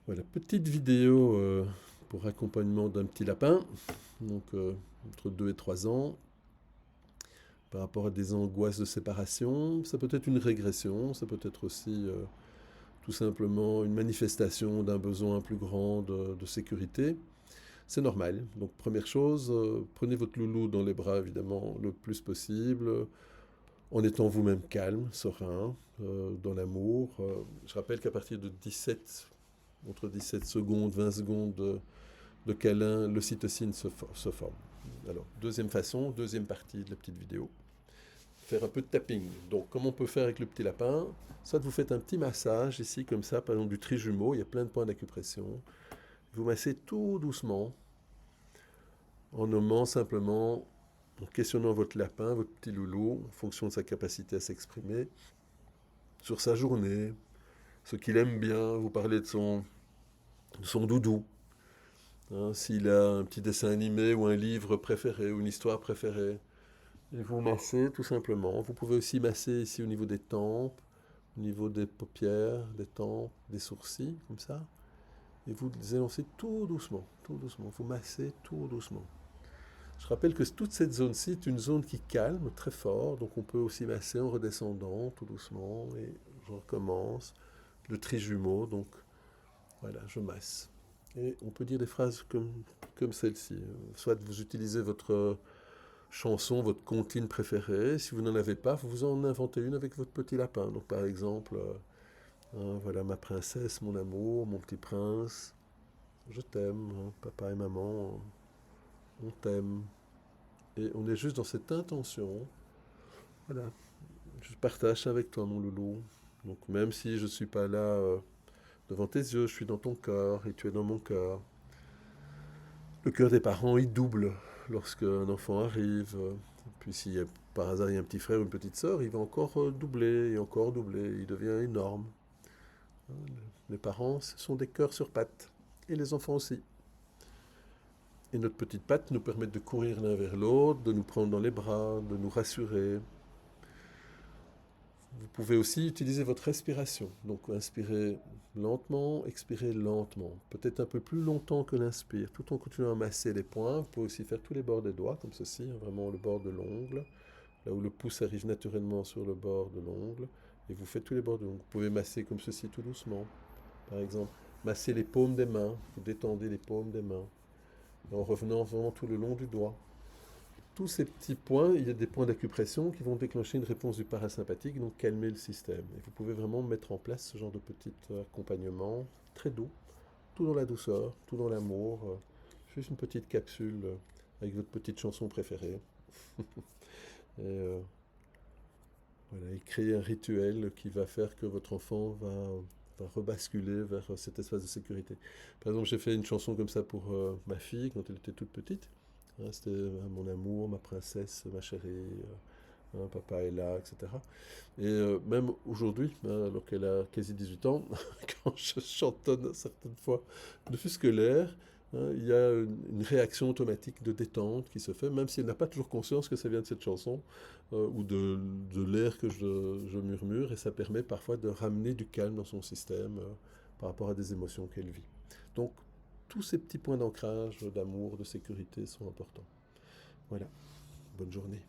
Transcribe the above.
Voilà, petite vidéo pour accompagnement d'un petit lapin, donc entre 2 et 3 ans, par rapport à des angoisses de séparation. Ça peut être une régression, ça peut être aussi tout simplement une manifestation d'un besoin plus grand de sécurité. C'est normal. Donc première chose, prenez votre loulou dans les bras évidemment le plus possible, en étant vous-même calme, serein, dans l'amour. Je rappelle qu'à partir de 17 entre 17 secondes, 20 secondes de câlin, l'ocytocine se forme. Alors, deuxième façon, deuxième partie de la petite vidéo, faire un peu de tapping. Donc, comme on peut faire avec le petit lapin, soit vous faites un petit massage ici, comme ça, par exemple du trijumeau, il y a plein de points d'acupression. Vous massez tout doucement, en nommant simplement, en questionnant votre lapin, votre petit loulou, en fonction de sa capacité à s'exprimer, sur sa journée, ce qu'il aime bien, vous parlez de son doudou. Hein, s'il a un petit dessin animé ou un livre préféré ou une histoire préférée. Et vous massez tout simplement. Vous pouvez aussi masser ici au niveau des tempes, au niveau des paupières, des tempes, des sourcils, comme ça. Et vous élancez tout doucement, tout doucement. Vous massez tout doucement. Je rappelle que toute cette zone-ci est une zone qui calme très fort, donc on peut aussi masser en redescendant tout doucement. Et je recommence. Le trijumeau, donc voilà, je masse. Et on peut dire des phrases comme celle-ci. Soit vous utilisez votre chanson, votre comptine préférée. Si vous n'en avez pas, vous en inventez une avec votre petit lapin. Donc par exemple, voilà ma princesse, mon amour, mon petit prince. Je t'aime, hein, papa et maman, on t'aime. Et on est juste dans cette intention. Voilà, je partage ça avec toi, mon loulou. Donc même si je ne suis pas là devant tes yeux, je suis dans ton cœur et tu es dans mon cœur. Le cœur des parents, il double lorsque un enfant arrive. Puis s'il y a, par hasard il y a un petit frère ou une petite sœur, il va encore doubler et encore doubler. Il devient énorme. Les parents, ce sont des cœurs sur pattes. Et les enfants aussi. Et notre petite patte nous permet de courir l'un vers l'autre, de nous prendre dans les bras, de nous rassurer. Vous pouvez aussi utiliser votre respiration. Donc inspirez lentement, expirez lentement. Peut-être un peu plus longtemps que l'inspire, tout en continuant à masser les poings. Vous pouvez aussi faire tous les bords des doigts, comme ceci, hein, vraiment le bord de l'ongle, là où le pouce arrive naturellement sur le bord de l'ongle. Et vous faites tous les bords de l'ongle. Vous pouvez masser comme ceci tout doucement. Par exemple, masser les paumes des mains. Vous détendez les paumes des mains. En revenant vraiment tout le long du doigt. Tous ces petits points, il y a des points d'acupression qui vont déclencher une réponse du parasympathique, donc calmer le système. Et vous pouvez vraiment mettre en place ce genre de petit accompagnement très doux, tout dans la douceur, tout dans l'amour. Juste une petite capsule avec votre petite chanson préférée. Et voilà, et créer un rituel qui va faire que votre enfant va rebasculer vers cet espace de sécurité. Par exemple, j'ai fait une chanson comme ça pour ma fille quand elle était toute petite. Hein, c'était mon amour, ma princesse, ma chérie, hein, papa est là, etc. Et même aujourd'hui, hein, alors qu'elle a quasi 18 ans, quand je chantonne certaines fois, ne fût-ce que l'air, hein, il y a une réaction automatique de détente qui se fait, même si elle n'a pas toujours conscience que ça vient de cette chanson ou de l'air que je murmure, et ça permet parfois de ramener du calme dans son système par rapport à des émotions qu'elle vit. Donc, tous ces petits points d'ancrage, d'amour, de sécurité sont importants. Voilà, bonne journée.